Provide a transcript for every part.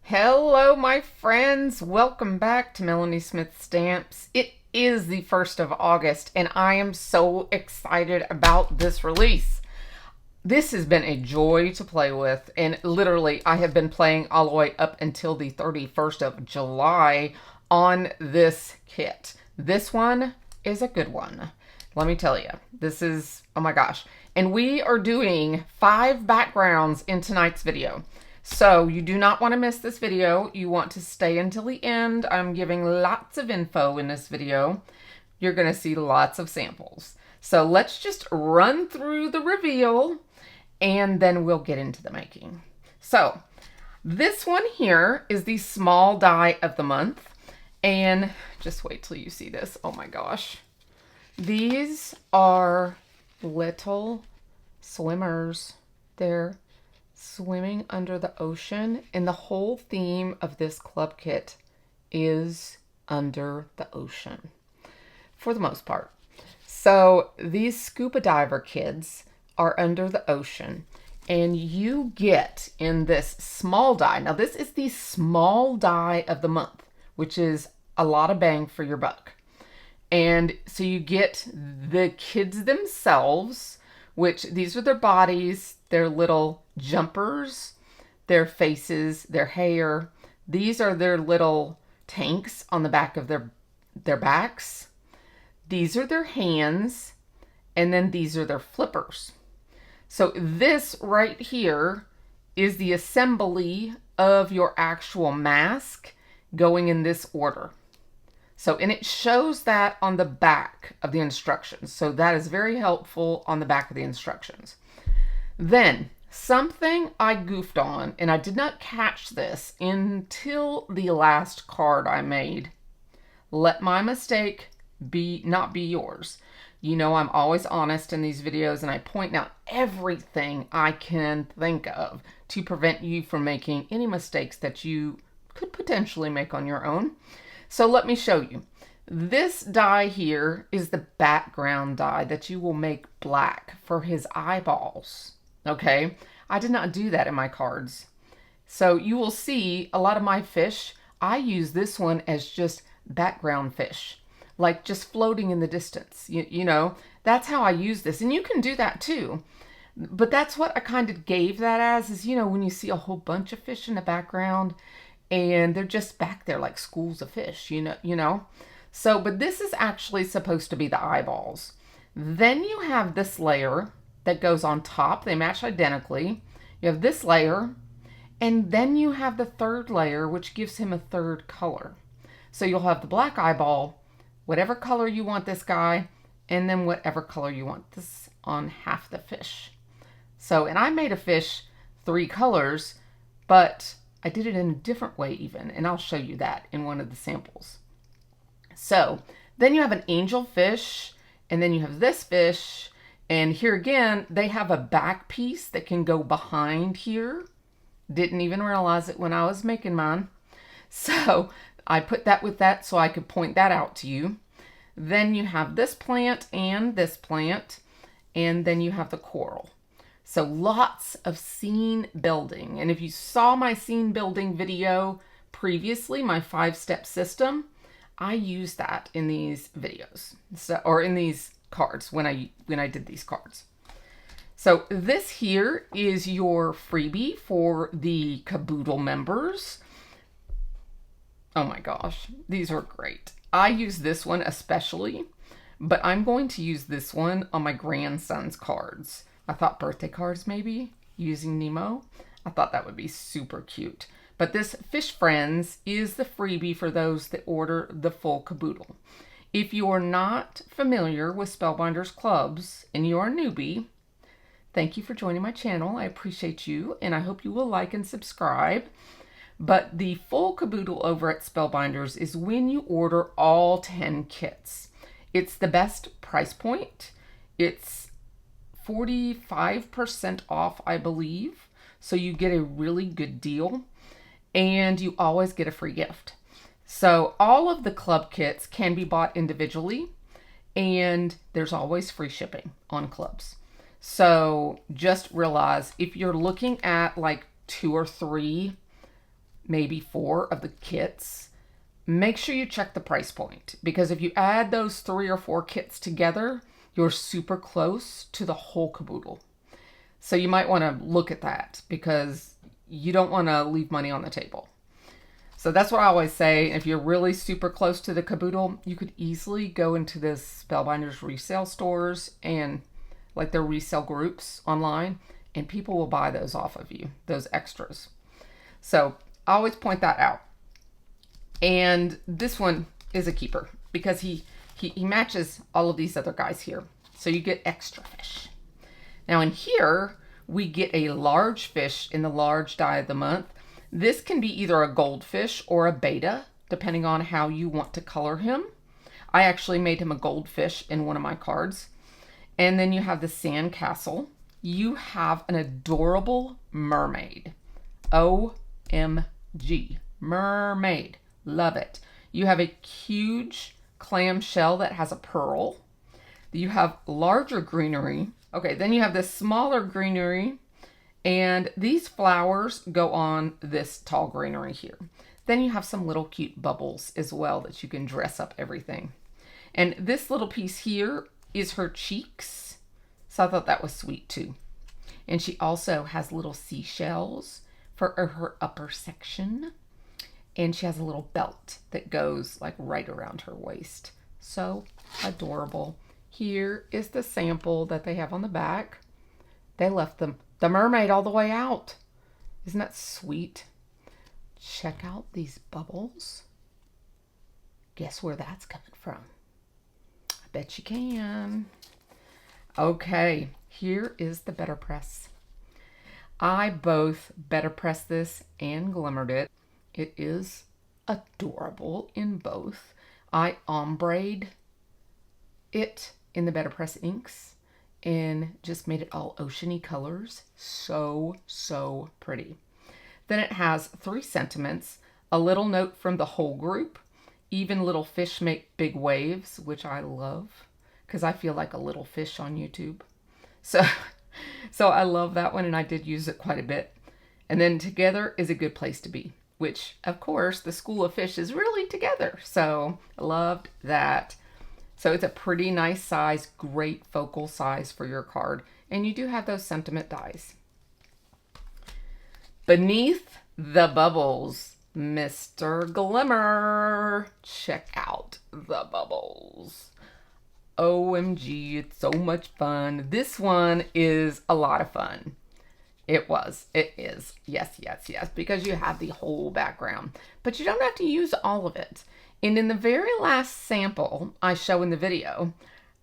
Hello, my friends. Welcome back to Melanie Smith Stamps. It is the 1st of August, and I am so excited about this release. This has been a joy to play with, and literally, I have been playing all the way up until the 31st of July on this kit. This one is a good one. Let me tell you, this is, oh my gosh. And we are doing 5 backgrounds in tonight's video. So you do not want to miss this video. You want to stay until the end. I'm giving lots of info in this video. You're going to see lots of samples. So let's just run through the reveal and then we'll get into the making. So this one here is the small die of the month. And just wait till you see this. Oh my gosh. These are little swimmers. They're swimming under the ocean, and the whole theme of this club kit is under the ocean for the most part. So these scuba diver kids are under the ocean, and you get in this small die. Now this is the small die of the month, which is a lot of bang for your buck. And so you get the kids themselves, which these are their bodies, their little jumpers, their faces, their hair. These are their little tanks on the back of their backs. These are their hands, and then these are their flippers. So this right here is the assembly of your actual mask going in this order. So, and it shows that on the back of the instructions. So that is very helpful on the back of the instructions. Then, something I goofed on, and I did not catch this until the last card I made. Let my mistake not be yours. You know I'm always honest in these videos, and I point out everything I can think of to prevent you from making any mistakes that you could potentially make on your own. So let me show you. This die here is the background die that you will make black for his eyeballs. Okay, I did not do that in my cards. So you will see a lot of my fish, I use this one as just background fish, like just floating in the distance. You know, that's how I use this. And you can do that too. But that's what I kind of gave that as, is, you know, when you see a whole bunch of fish in the background, and they're just back there like schools of fish, you know. So, but this is actually supposed to be the eyeballs. Then you have this layer that goes on top. They match identically. You have this layer, and then you have the third layer, which gives him a third color. So you'll have the black eyeball, whatever color you want this guy, and then whatever color you want this on half the fish. So, and I made a fish 3 colors, but I did it in a different way even, and I'll show you that in one of the samples. So then you have an angel fish, and then you have this fish, and here again, they have a back piece that can go behind here. Didn't even realize it when I was making mine. So I put that with that so I could point that out to you. Then you have this plant, and then you have the coral. So lots of scene building. And if you saw my scene building video previously, my 5-step system, I used that in these videos. So, or in these cards when I did these cards. So this here is your freebie for the Caboodle members. Oh my gosh, these are great. I use this one especially, but I'm going to use this one on my grandson's cards. I thought birthday cards maybe, using Nemo. I thought that would be super cute. But this Fish Friends is the freebie for those that order the full caboodle. If you're not familiar with Spellbinders clubs and you're a newbie, thank you for joining my channel. I appreciate you, and I hope you will like and subscribe. But the full caboodle over at Spellbinders is when you order all 10 kits. It's the best price point. It's 45% off, I believe. So you get a really good deal, and you always get a free gift. So all of the club kits can be bought individually, and there's always free shipping on clubs. So just realize if you're looking at like 2 or 3 maybe 4 of the kits, make sure you check the price point, because if you add those 3 or 4 kits together, you're super close to the whole caboodle. So you might want to look at that, because you don't want to leave money on the table. So that's what I always say. If you're really super close to the caboodle, you could easily go into this Spellbinders resale stores and like their resale groups online, and people will buy those off of you, those extras. So I always point that out. And this one is a keeper because he matches all of these other guys here. So you get extra fish. Now in here, we get a large fish in the large die of the month. This can be either a goldfish or a beta, depending on how you want to color him. I actually made him a goldfish in one of my cards. And then you have the sand castle. You have an adorable mermaid. OMG, mermaid. Love it. You have a huge clam shell that has a pearl. You have larger greenery. Okay, then you have this smaller greenery, and these flowers go on this tall greenery here. Then you have some little cute bubbles as well that you can dress up everything. And this little piece here is her cheeks. So I thought that was sweet too. And she also has little seashells for her upper section. And she has a little belt that goes like right around her waist. So adorable. Here is the sample that they have on the back. They left the mermaid all the way out. Isn't that sweet? Check out these bubbles. Guess where that's coming from? I bet you can. Okay, here is the better press. I both better pressed this and glimmered it. It is adorable in both. I ombre'd it in the better press inks and just made it all oceany colors. So pretty. Then it has 3 sentiments, a little note from the whole group, even little fish make big waves, which I love because I feel like a little fish on YouTube. So I love that one, and I did use it quite a bit. And then together is a good place to be, which of course the school of fish is really together. So I loved that. So it's a pretty nice size, great focal size for your card. And you do have those sentiment dies. Beneath the bubbles, Mr. Glimmer. Check out the bubbles. OMG, it's so much fun. This one is a lot of fun. It is. Yes, because you have the whole background. But you don't have to use all of it. And in the very last sample I show in the video,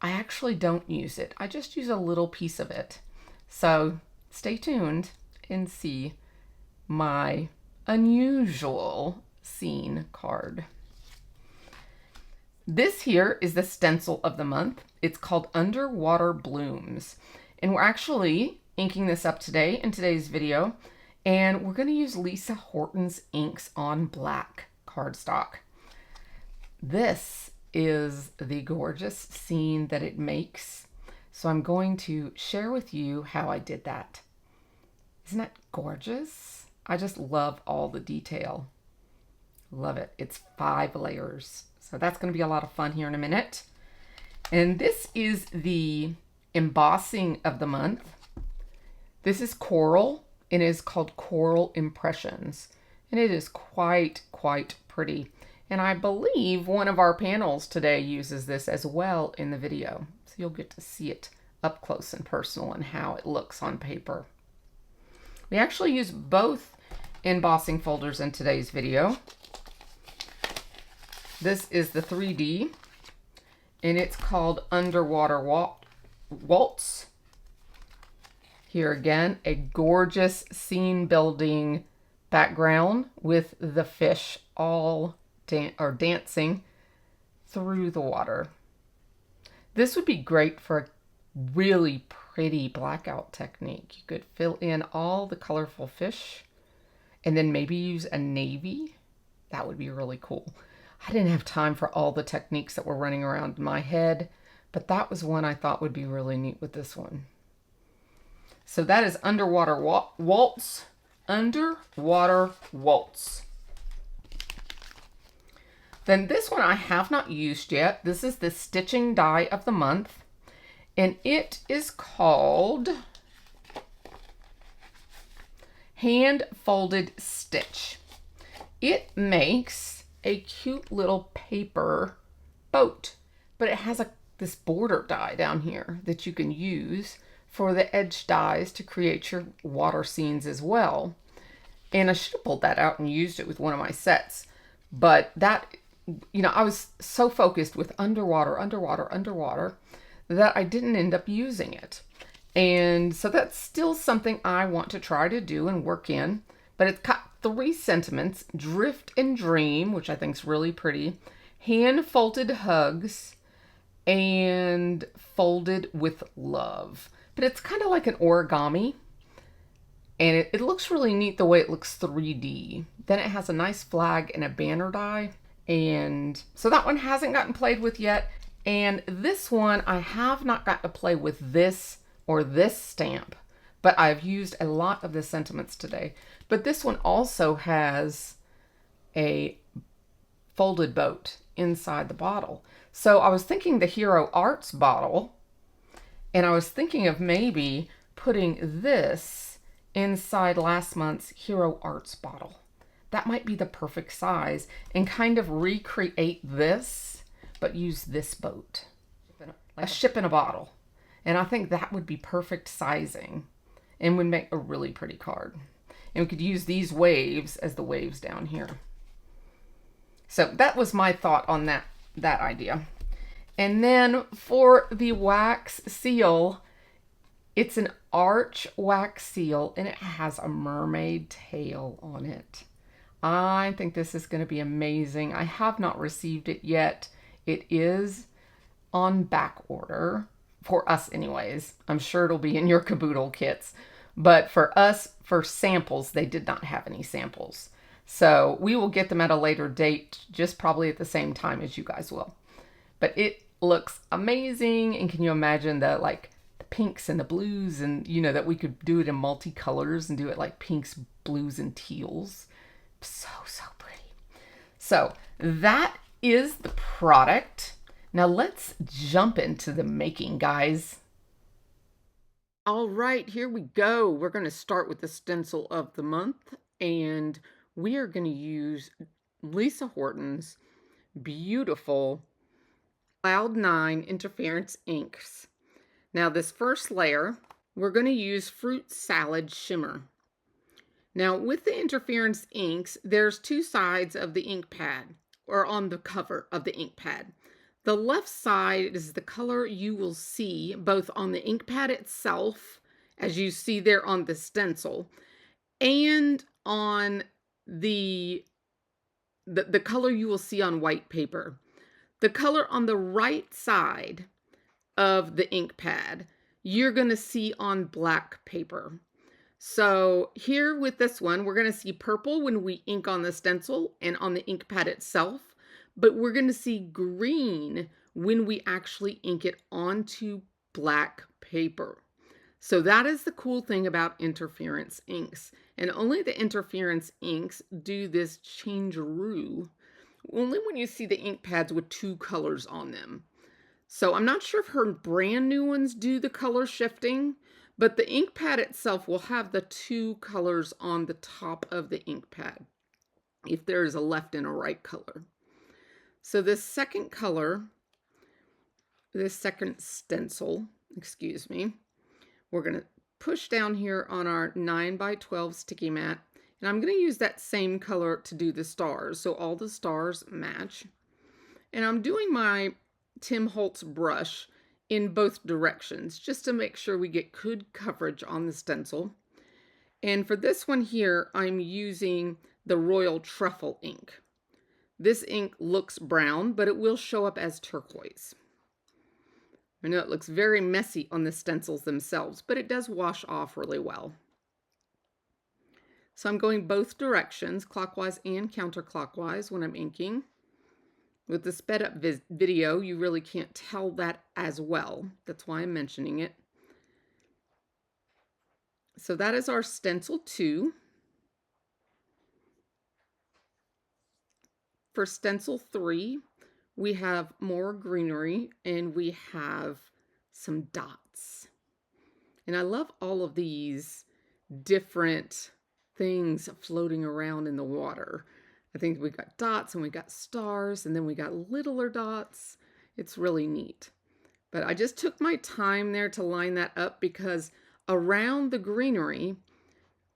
I actually don't use it. I just use a little piece of it. So stay tuned and see my unusual scene card. This here is the stencil of the month. It's called Underwater Blooms. And we're actually inking this up today in today's video. And we're going to use Lisa Horton's inks on black cardstock. This is the gorgeous scene that it makes. So I'm going to share with you how I did that. Isn't that gorgeous? I just love all the detail. Love it. It's 5 layers. So that's going to be a lot of fun here in a minute. And this is the embossing of the month. This is coral. It is called Coral Impressions. And it is quite pretty. And I believe one of our panels today uses this as well in the video. So you'll get to see it up close and personal and how it looks on paper. We actually use both embossing folders in today's video. This is the 3D, and it's called Underwater Waltz. Here again, a gorgeous scene building background with the fish all dancing through the water. This would be great for a really pretty blackout technique. You could fill in all the colorful fish and then maybe use a navy. That would be really cool. I didn't have time for all the techniques that were running around in my head, but that was one I thought would be really neat with this one. So that is Underwater Waltz. Underwater Waltz. Then this one I have not used yet. This is the stitching die of the month, and it is called Hand Folded Stitch. It makes a cute little paper boat, but it has this border die down here that you can use for the edge dies to create your water scenes as well. And I should have pulled that out and used it with one of my sets, but that, I was so focused with underwater that I didn't end up using it. And so that's still something I want to try to do and work in. But it's got 3 sentiments: drift and dream, which I think is really pretty, hand folded hugs, and folded with love. But it's kind of like an origami. And it looks really neat the way it looks 3D. Then it has a nice flag and a banner die. And so that one hasn't gotten played with yet. And this one, I have not got to play with this or this stamp, but I've used a lot of the sentiments today. But this one also has a folded boat inside the bottle. So I was thinking the Hero Arts bottle, and I was thinking of maybe putting this inside last month's Hero Arts bottle. That might be the perfect size, and kind of recreate this, but use this boat. A ship in a bottle. And I think that would be perfect sizing and would make a really pretty card. And we could use these waves as the waves down here. So that was my thought on that idea. And then for the wax seal, it's an arch wax seal and it has a mermaid tail on it. I think this is going to be amazing. I have not received it yet. It is on back order. For us anyways. I'm sure it'll be in your caboodle kits. But for us, for samples, they did not have any samples. So we will get them at a later date, just probably at the same time as you guys will. But it looks amazing. And can you imagine the pinks and the blues, and that we could do it in multicolors and do it like pinks, blues, and teals. So pretty. So that is the product. Now let's jump into the making, guys. All right, here we go. We're going to start with the stencil of the month, and we are going to use Lisa Horton's beautiful Cloud 9 Interference inks. Now this first layer, we're going to use Fruit Salad Shimmer. Now with the interference inks, there's 2 sides of the ink pad, or on the cover of the ink pad. The left side is the color you will see both on the ink pad itself, as you see there on the stencil, and on the color you will see on white paper. The color on the right side of the ink pad, you're going to see on black paper. So here with this one, we're going to see purple when we ink on the stencil and on the ink pad itself. But we're going to see green when we actually ink it onto black paper. So that is the cool thing about interference inks. And only the interference inks do this changeroo only when you see the ink pads with 2 colors on them. So I'm not sure if her brand new ones do the color shifting, but the ink pad itself will have the 2 colors on the top of the ink pad, if there is a left and a right color. So this second color, this second stencil, we're going to push down here on our 9x12 sticky mat. And I'm going to use that same color to do the stars. So all the stars match. And I'm doing my Tim Holtz brush in both directions, just to make sure we get good coverage on the stencil. And for this one here, I'm using the Royal Truffle ink. This ink looks brown, but it will show up as turquoise. I know it looks very messy on the stencils themselves, but it does wash off really well. So I'm going both directions, clockwise and counterclockwise when I'm inking. With the sped up video, you really can't tell that as well. That's why I'm mentioning it. So that is our stencil 2. for stencil 3, we have more greenery and we have some dots. And I love all of these different things floating around in the water. I think we got dots and we got stars and then we got littler dots. It's really neat. But I just took my time there to line that up because around the greenery,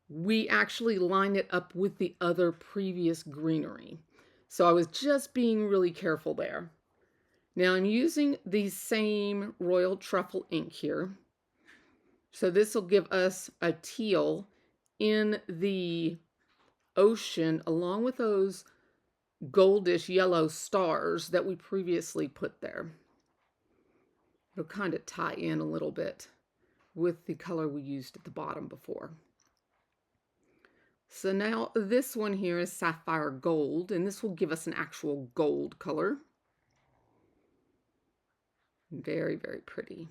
we actually lined it up with the other previous greenery. So I was just being really careful there. Now I'm using the same Royal Truffle ink here. So this will give us a teal in the ocean along with those goldish yellow stars that we previously put there. It'll kind of tie in a little bit with the color we used at the bottom before. So now this one here is sapphire gold, and this will give us an actual gold color. Very, very pretty.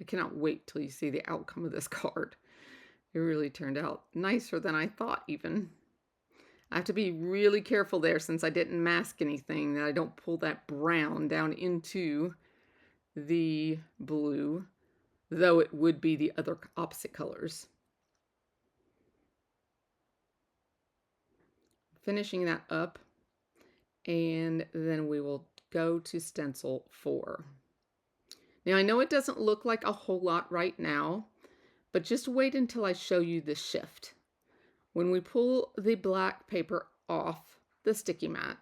I cannot wait till you see the outcome of this card. It really turned out nicer than I thought even. I have to be really careful there since I didn't mask anything, that I don't pull that brown down into the blue, though it would be the other opposite colors. Finishing that up, and then we will go to stencil 4. Now I know it doesn't look like a whole lot right now, but just wait until I show you the shift. When we pull the black paper off the sticky mat,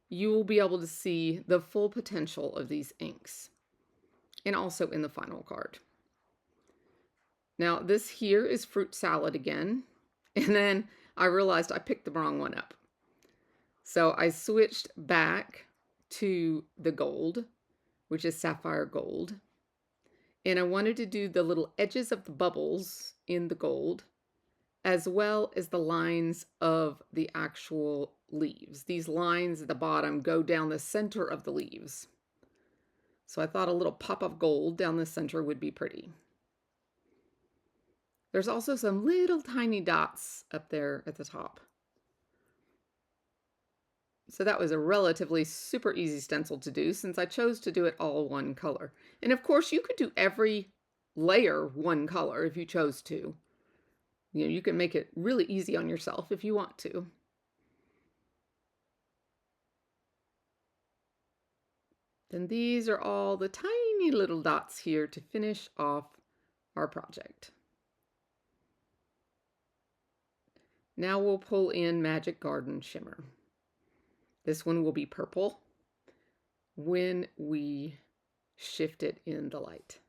you will be able to see the full potential of these inks, and also in the final card. Now this here is fruit salad again, and then I realized I picked the wrong one up. So I switched back to the gold, which is sapphire gold. And I wanted to do the little edges of the bubbles in the gold, as well as the lines of the actual leaves. These lines at the bottom go down the center of the leaves. So I thought a little pop of gold down the center would be pretty. There's also some little tiny dots up there at the top. So that was a relatively super easy stencil to do since I chose to do it all one color. And of course you could do every layer one color if you chose to. You know, you can make it really easy on yourself if you want to. Then these are all the tiny little dots here to finish off our project. Now we'll pull in Magic Garden Shimmer. This one will be purple when we shift it in the light.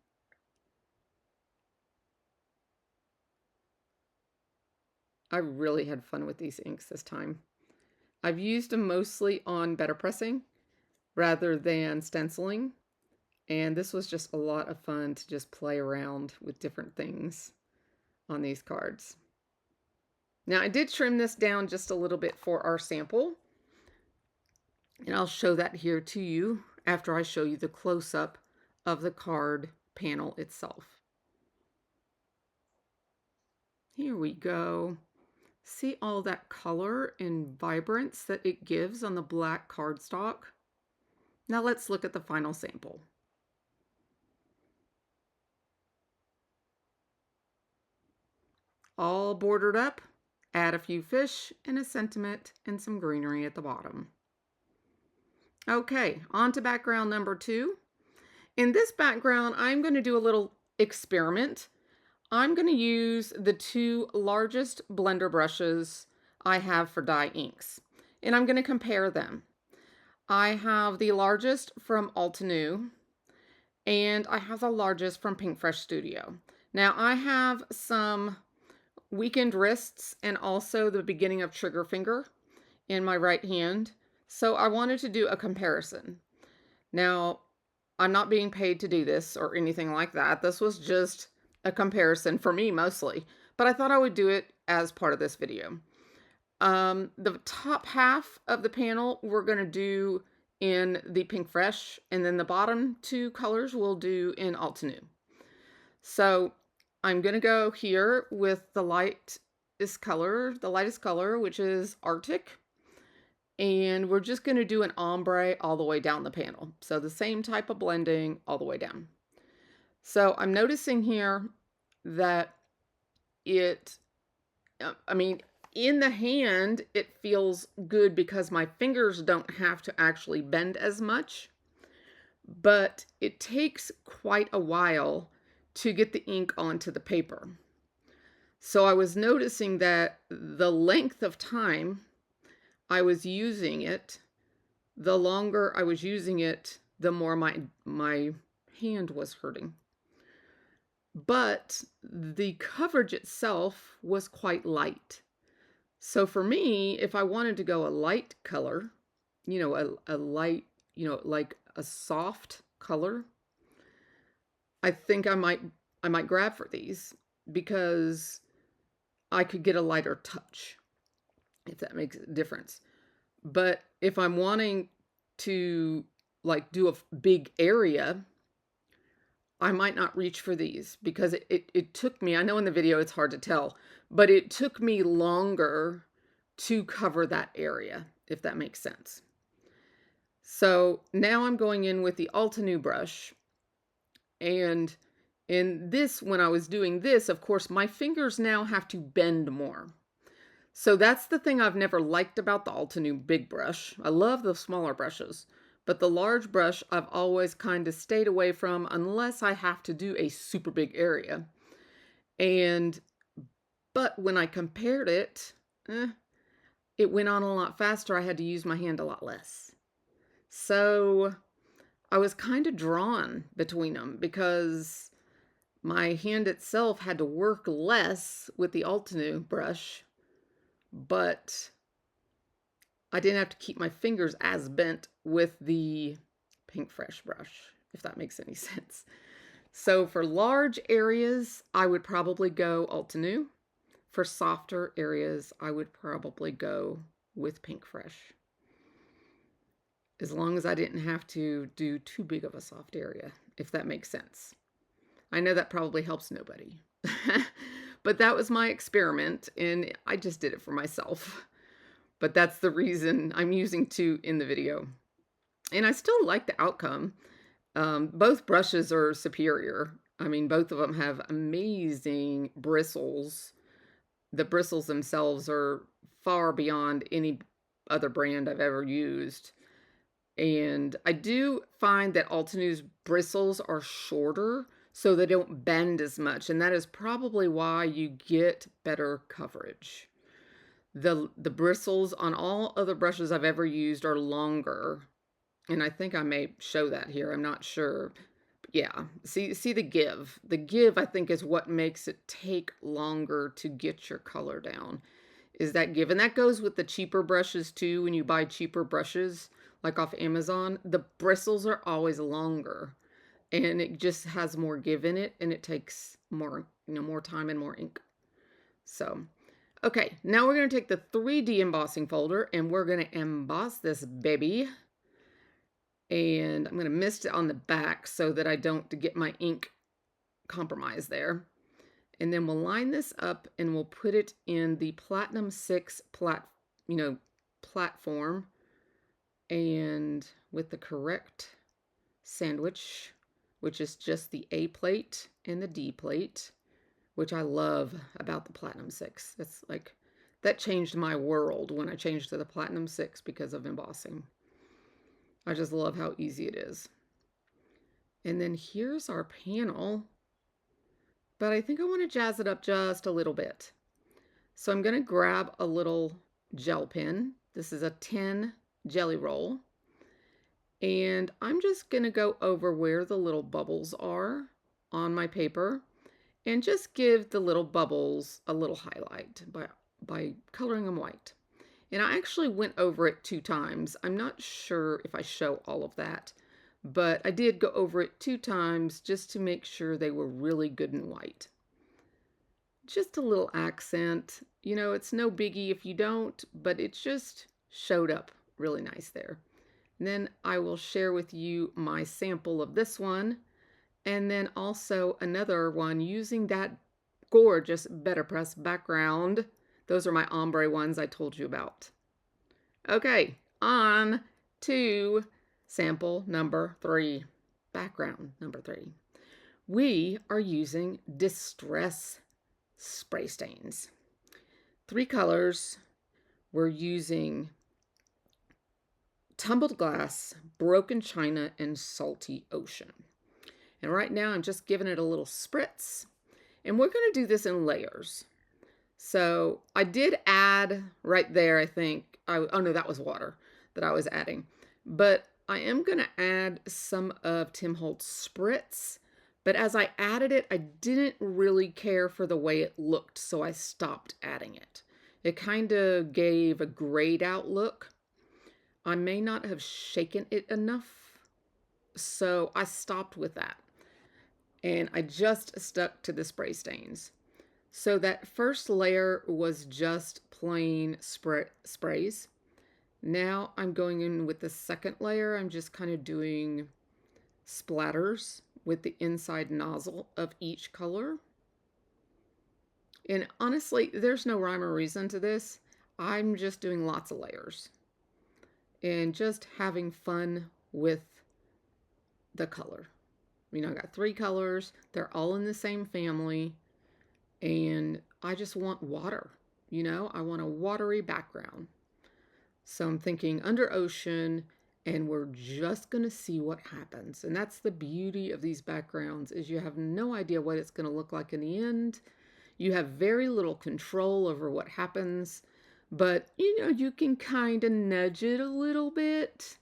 I really had fun with these inks this time. I've used them mostly on better pressing rather than stenciling, and this was just a lot of fun to just play around with different things on these cards. Now I did trim this down just a little bit for our sample, and I'll show that here to you after I show you the close-up of the card panel itself. Here we go. See all that color and vibrance that it gives on the black cardstock? Now let's look at the final sample. All bordered up, add a few fish and a sentiment and some greenery at the bottom. Okay, on to background number 2. In this background, I'm going to do a little experiment. I'm going to use the 2 largest blender brushes I have for dye inks, and I'm going to compare them. I have the largest from Altenew, and I have the largest from Pink Fresh Studio. Now, I have some weakened wrists and also the beginning of trigger finger in my right hand, so I wanted to do a comparison. Now, I'm not being paid to do this or anything like that. This was just a comparison for me mostly, but I thought I would do it as part of this video. The top half of the panel we're going to do in the Pink Fresh, and then the bottom 2 colors we'll do in Altenew. So I'm going to go here with the lightest color, which is Arctic. And we're just going to do an ombre all the way down the panel. So the same type of blending all the way down. So I'm noticing here that in the hand, it feels good because my fingers don't have to actually bend as much, but it takes quite a while to get the ink onto the paper. So I was noticing that the length of time I was using it, the longer I was using it, the more my hand was hurting. But the coverage itself was quite light. So for me, if I wanted to go a light color, a light, like a soft color, I think I might grab for these because I could get a lighter touch, if that makes a difference. But if I'm wanting to like do a big area, I might not reach for these because it took me, I know in the video it's hard to tell, but it took me longer to cover that area, if that makes sense. So now I'm going in with the Altenew brush. And in this, when I was doing this, of course, my fingers now have to bend more. So that's the thing I've never liked about the Altenew big brush. I love the smaller brushes, but the large brush I've always kind of stayed away from unless I have to do a super big area. But when I compared it, it went on a lot faster. I had to use my hand a lot less. So I was kind of drawn between them because my hand itself had to work less with the Altenew brush, but I didn't have to keep my fingers as bent with the Pink Fresh brush, if that makes any sense. So for large areas, I would probably go Altenew. For softer areas, I would probably go with Pink Fresh. As long as I didn't have to do too big of a soft area, if that makes sense. I know that probably helps nobody. But that was my experiment, and I just did it for myself. But that's the reason I'm using two in the video. And I still like the outcome. Both brushes are superior. I mean, both of them have amazing bristles. The bristles themselves are far beyond any other brand I've ever used. And I do find that Altenew's bristles are shorter, so they don't bend as much. And that is probably why you get better coverage. The bristles on all other brushes I've ever used are longer. And I think I may show that here. I'm not sure. But yeah, see the give. The give, I think, is what makes it take longer to get your color down, is that give. And that goes with the cheaper brushes too. When you buy cheaper brushes, like off Amazon, the bristles are always longer. And it just has more give in it, and it takes more, more time and more ink. So, okay, now we're going to take the 3D embossing folder, and we're going to emboss this baby. And I'm going to mist it on the back so that I don't get my ink compromised there. And then we'll line this up, and we'll put it in the Platinum 6 platform, and with the correct sandwich, which is just the A plate and the D plate, which I love about the Platinum 6. It's like, that changed my world when I changed to the Platinum 6 because of embossing. I just love how easy it is. And then here's our panel, but I think I want to jazz it up just a little bit. So I'm going to grab a little gel pen. This is a 10 jelly roll. And I'm just going to go over where the little bubbles are on my paper and just give the little bubbles a little highlight by coloring them white. And I actually went over it 2 times. I'm not sure if I show all of that, but I did go over it 2 times just to make sure they were really good and white. Just a little accent. It's no biggie if you don't, but it just showed up really nice there. And then I will share with you my sample of this one, and then also another one using that gorgeous Better Press background. Those are my ombre ones I told you about. Okay, on to sample number 3, background number 3. We are using distress spray stains. 3 colors. We're using tumbled glass, broken china, and salty ocean. And right now I'm just giving it a little spritz. And we're going to do this in layers. So I did add right there, I think, oh no, that was water that I was adding. But I am going to add some of Tim Holtz spritz. But as I added it, I didn't really care for the way it looked, so I stopped adding it. It kind of gave a grayed out look. I may not have shaken it enough, so I stopped with that. And I just stuck to the spray stains. So that first layer was just plain sprays. Now I'm going in with the second layer. I'm just kind of doing splatters with the inside nozzle of each color. And honestly, there's no rhyme or reason to this. I'm just doing lots of layers and just having fun with the color. You know, I got 3 colors. They're all in the same family. And I just want water. You know, I want a watery background. So I'm thinking under ocean, and we're just going to see what happens. And that's the beauty of these backgrounds, is you have no idea what it's going to look like in the end. You have very little control over what happens, but you know, you can kind of nudge it a little bit,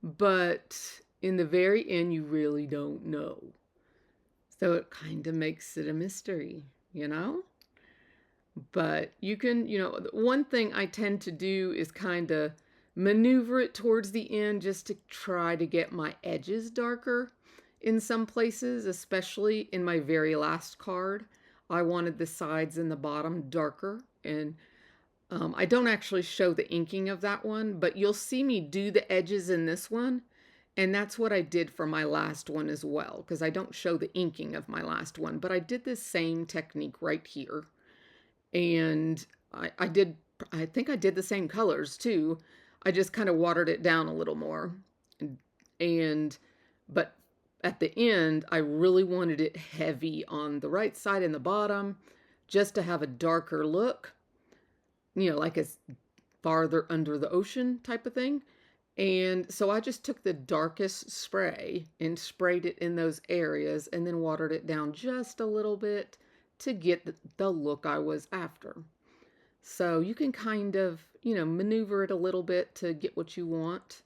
but in the very end, you really don't know. So it kind of makes it a mystery, you know? But you can, you know, one thing I tend to do is kind of maneuver it towards the end just to try to get my edges darker in some places, especially in my very last card. I wanted the sides and the bottom darker, and I don't actually show the inking of that one, but you'll see me do the edges in this one, and that's what I did for my last one as well, because I don't show the inking of my last one, but I did the same technique right here, and I think I did the same colors too. I just kind of watered it down a little more, but at the end, I really wanted it heavy on the right side and the bottom, just to have a darker look, you know, like it's farther under the ocean type of thing. And so I just took the darkest spray and sprayed it in those areas and then watered it down just a little bit to get the look I was after. So you can kind of, you know, maneuver it a little bit to get what you want.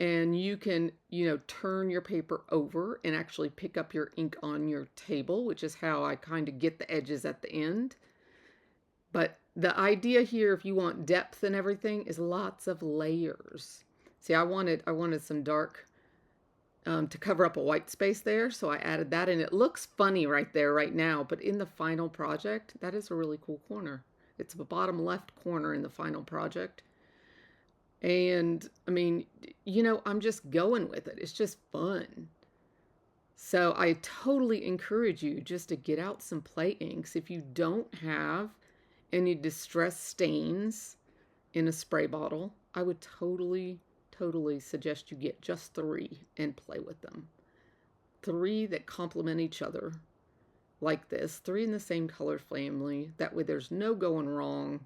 And you can, you know, turn your paper over and actually pick up your ink on your table, which is how I kind of get the edges at the end. But the idea here, if you want depth and everything, is lots of layers. See, I wanted some dark to cover up a white space there, so I added that, and it looks funny right there right now, but in the final project, that is a really cool corner. It's the bottom left corner in the final project. And I mean, you know, I'm just going with it. It's just fun. So I totally encourage you just to get out some play inks. If you don't have any distress stains in a spray bottle, I would totally suggest you get just 3 and play with them. 3 that complement each other like this. 3 in the same color family. That way there's no going wrong.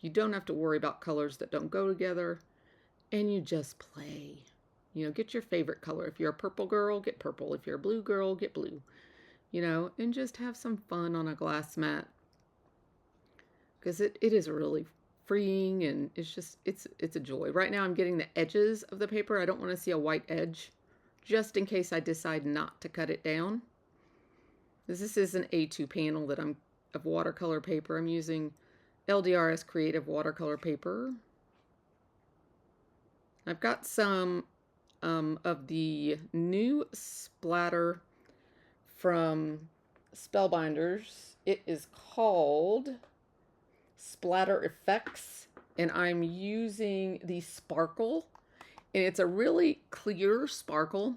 You don't have to worry about colors that don't go together. And you just play. You know, get your favorite color. If you're a purple girl, get purple. If you're a blue girl, get blue. You know, and just have some fun on a glass mat. Because it is really freeing, and it's just, it's a joy. Right now I'm getting the edges of the paper. I don't want to see a white edge, just in case I decide not to cut it down. This is an A2 panel that of watercolor paper. I'm using LDRS Creative watercolor paper. I've got some of the new splatter from Spellbinders. It is called Splatter Effects, and I'm using the sparkle, and it's a really clear sparkle,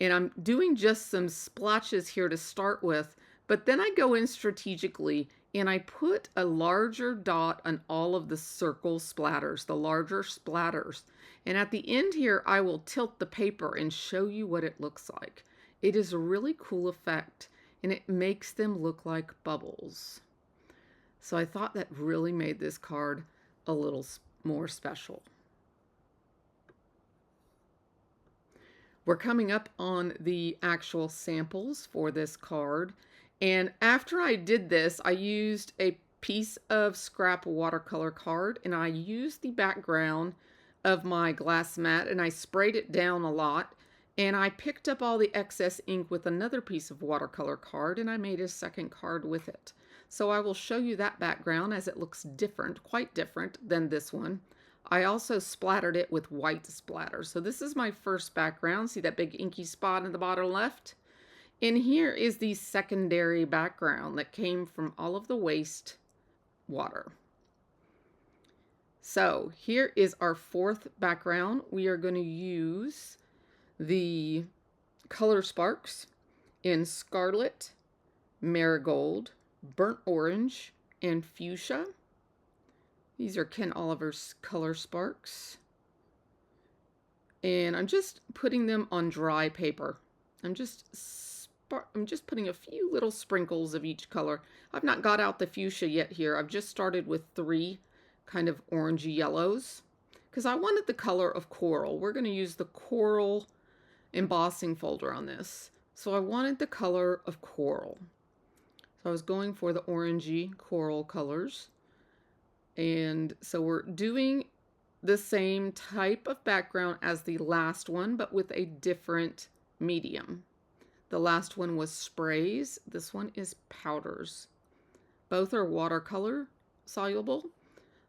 and I'm doing just some splotches here to start with, but then I go in strategically and I put a larger dot on all of the circle splatters, the larger splatters. And at the end here, I will tilt the paper and show you what it looks like. It is a really cool effect, and it makes them look like bubbles. So I thought that really made this card a little more special. We're coming up on the actual samples for this card. And after I did this, I used a piece of scrap watercolor card, and I used the background of my glass mat, and I sprayed it down a lot. And I picked up all the excess ink with another piece of watercolor card, and I made a second card with it. So I will show you that background as it looks different, quite different than this one. I also splattered it with white splatter. So this is my first background. See that big inky spot in the bottom left? And here is the secondary background that came from all of the waste water. So here is our fourth background. We are going to use the color sparks in Scarlet, Marigold, Burnt Orange, and Fuchsia. These are Ken Oliver's color sparks. And I'm just putting them on dry paper. I'm just putting a few little sprinkles of each color. I've not got out the fuchsia yet here. I've just started with 3 kind of orangey yellows because I wanted the color of coral. We're going to use the coral embossing folder on this. So I wanted the color of coral. So I was going for the orangey coral colors. And so we're doing the same type of background as the last one, but with a different medium. The last one was sprays. This one is powders. Both are watercolor soluble,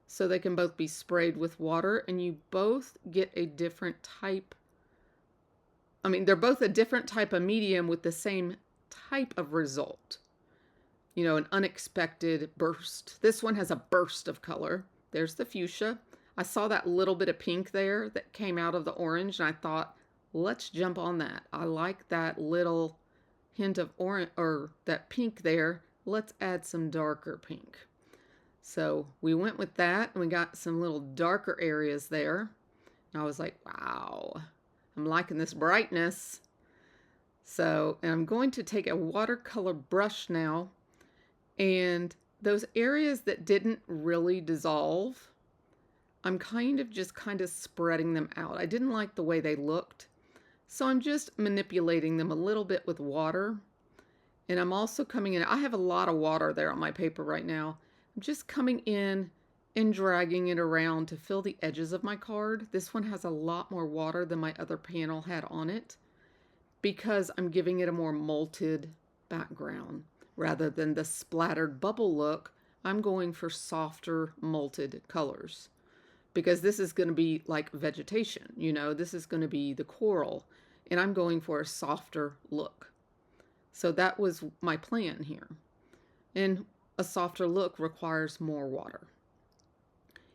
so they can both be sprayed with water, and you both get a different type. I mean, they're both a different type of medium with the same type of result. You know, an unexpected burst. This one has a burst of color. There's the fuchsia. I saw that little bit of pink there that came out of the orange, and I thought, let's jump on that. I like that little hint of orange, or that pink there. Let's add some darker pink. So we went with that, and we got some little darker areas there. And I was like, wow, I'm liking this brightness. So, and I'm going to take a watercolor brush now, and those areas that didn't really dissolve, I'm kind of spreading them out. I didn't like the way they looked, so I'm just manipulating them a little bit with water. And I'm also coming in, I have a lot of water there on my paper right now. I'm just coming in and dragging it around to fill the edges of my card. This one has a lot more water than my other panel had on it because I'm giving it a more molted background. Rather than the splattered bubble look, I'm going for softer molted colors because this is going to be like vegetation, you know, this is going to be the coral, and I'm going for a softer look. So that was my plan here. And a softer look requires more water.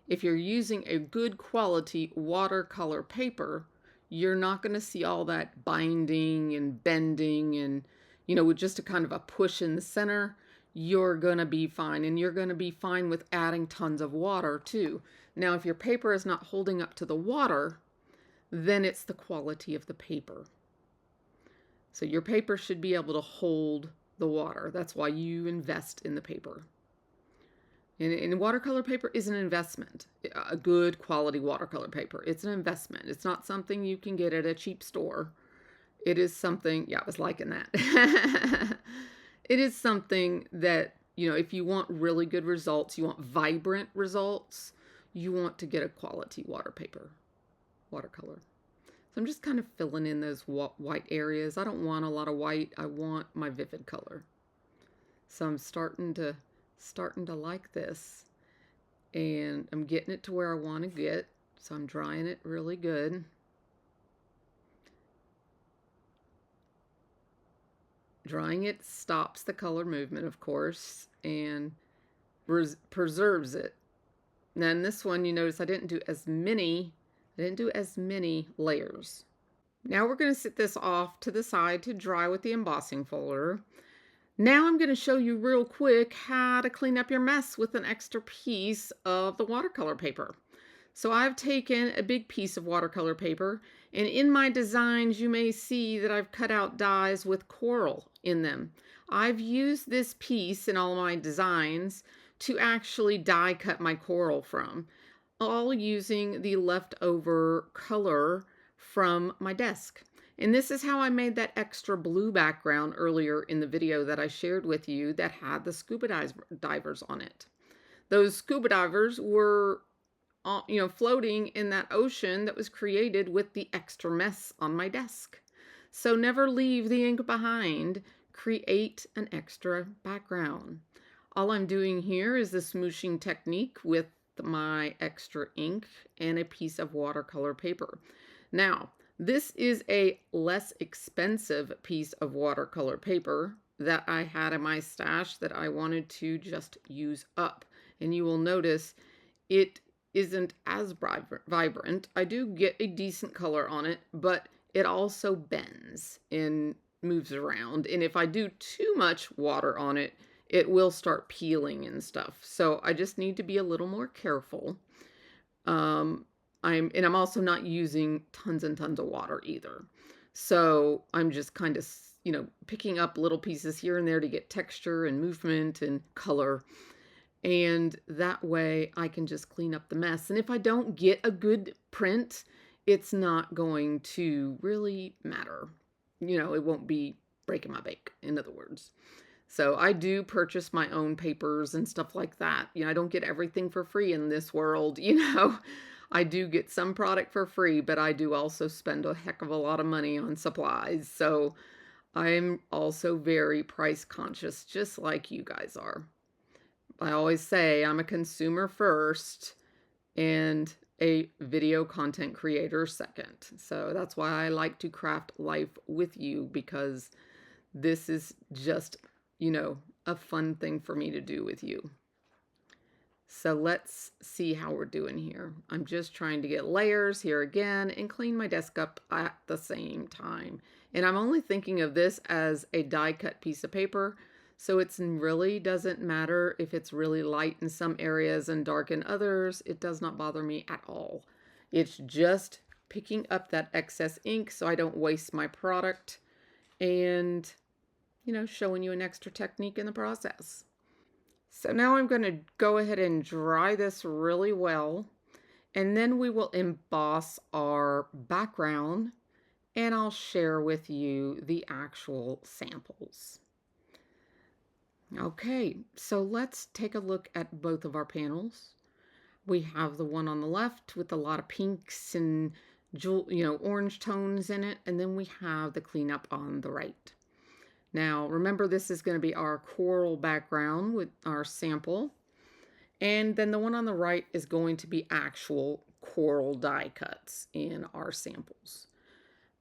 If you're using a good quality watercolor paper, you're not going to see all that binding and bending and, you know, with just a kind of a push in the center. You're going to be fine, and you're going to be fine with adding tons of water too. Now, if your paper is not holding up to the water, then it's the quality of the paper. So your paper should be able to hold the water. That's why you invest in the paper. And watercolor paper is an investment. A good quality watercolor paper. It's an investment. It's not something you can get at a cheap store. It is something, yeah, I was liking that. It is something that, you know, if you want really good results, you want vibrant results, you want to get a quality watercolor. So I'm just kind of filling in those white areas. I don't want a lot of white. I want my vivid color. So I'm starting to like this, and I'm getting it to where I want to get. So I'm drying it really good. Drying it stops the color movement, of course, and preserves it. Now in this one, you notice I didn't do as many layers. Now we're going to sit this off to the side to dry with the embossing folder. Now I'm going to show you real quick how to clean up your mess with an extra piece of the watercolor paper. So I've taken a big piece of watercolor paper, and in my designs you may see that I've cut out dies with coral in them. I've used this piece in all my designs to actually die cut my coral from, all using the leftover color from my desk. And this is how I made that extra blue background earlier in the video that I shared with you that had the scuba divers on it. Those scuba divers were floating in that ocean that was created with the extra mess on my desk. So never leave the ink behind. Create an extra background. All I'm doing here is the smooshing technique with my extra ink and a piece of watercolor paper. Now, this is a less expensive piece of watercolor paper that I had in my stash that I wanted to just use up. And you will notice it isn't as vibrant. I do get a decent color on it, but it also bends and moves around. And if I do too much water on it, it will start peeling and stuff. So I just need to be a little more careful. I'm also not using tons and tons of water either. So I'm just kind of, picking up little pieces here and there to get texture and movement and color. And that way I can just clean up the mess. And if I don't get a good print, it's not going to really matter. It won't be breaking my bank, in other words. So I do purchase my own papers and stuff like that. I don't get everything for free in this world, I do get some product for free, but I do also spend a heck of a lot of money on supplies. So I'm also very price conscious, just like you guys are. I always say I'm a consumer first and a video content creator second. So that's why I like to craft life with you, because this is just, a fun thing for me to do with you. So let's see how we're doing here. I'm just trying to get layers here again and clean my desk up at the same time. And I'm only thinking of this as a die cut piece of paper. So it really doesn't matter if it's really light in some areas and dark in others. It does not bother me at all. It's just picking up that excess ink so I don't waste my product and, showing you an extra technique in the process. So now I'm going to go ahead and dry this really well, and then we will emboss our background, and I'll share with you the actual samples. Okay, so let's take a look at both of our panels. We have the one on the left with a lot of pinks and orange tones in it, and then we have the cleanup on the right. Now, remember, this is going to be our coral background with our sample. And then the one on the right is going to be actual coral die cuts in our samples.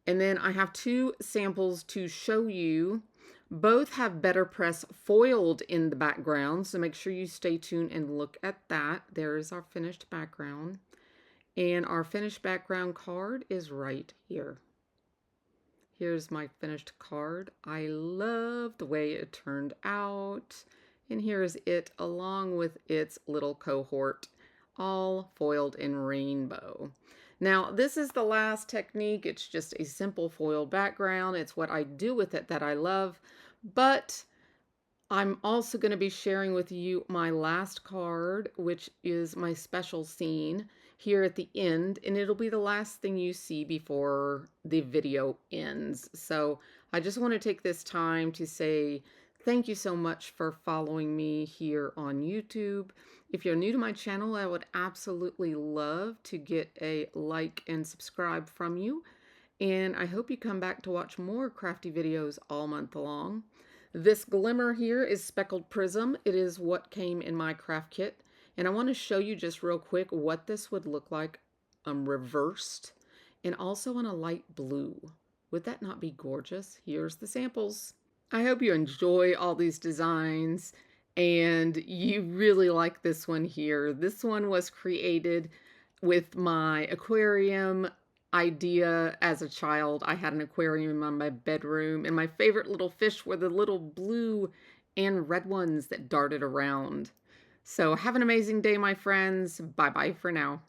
And then I have two samples to show you. Both have Better Press foiled in the background, so make sure you stay tuned and look at that. There is our finished background. And our finished background card is right here. Here's my finished card. I love the way it turned out. And here's it along with its little cohort, all foiled in rainbow. Now, this is the last technique. It's just a simple foiled background. It's what I do with it that I love. But I'm also going to be sharing with you my last card, which is my special scene here at the end, and it'll be the last thing you see before the video ends. So I just want to take this time to say thank you so much for following me here on YouTube. If you're new to my channel, I would absolutely love to get a like and subscribe from you. And I hope you come back to watch more crafty videos all month long. This glimmer here is speckled prism. It is what came in my craft kit. And I want to show you just real quick what this would look like reversed and also in a light blue. Would that not be gorgeous? Here's the samples. I hope you enjoy all these designs and you really like this one here. This one was created with my aquarium idea as a child. I had an aquarium in my bedroom, and my favorite little fish were the little blue and red ones that darted around. So have an amazing day, my friends. Bye-bye for now.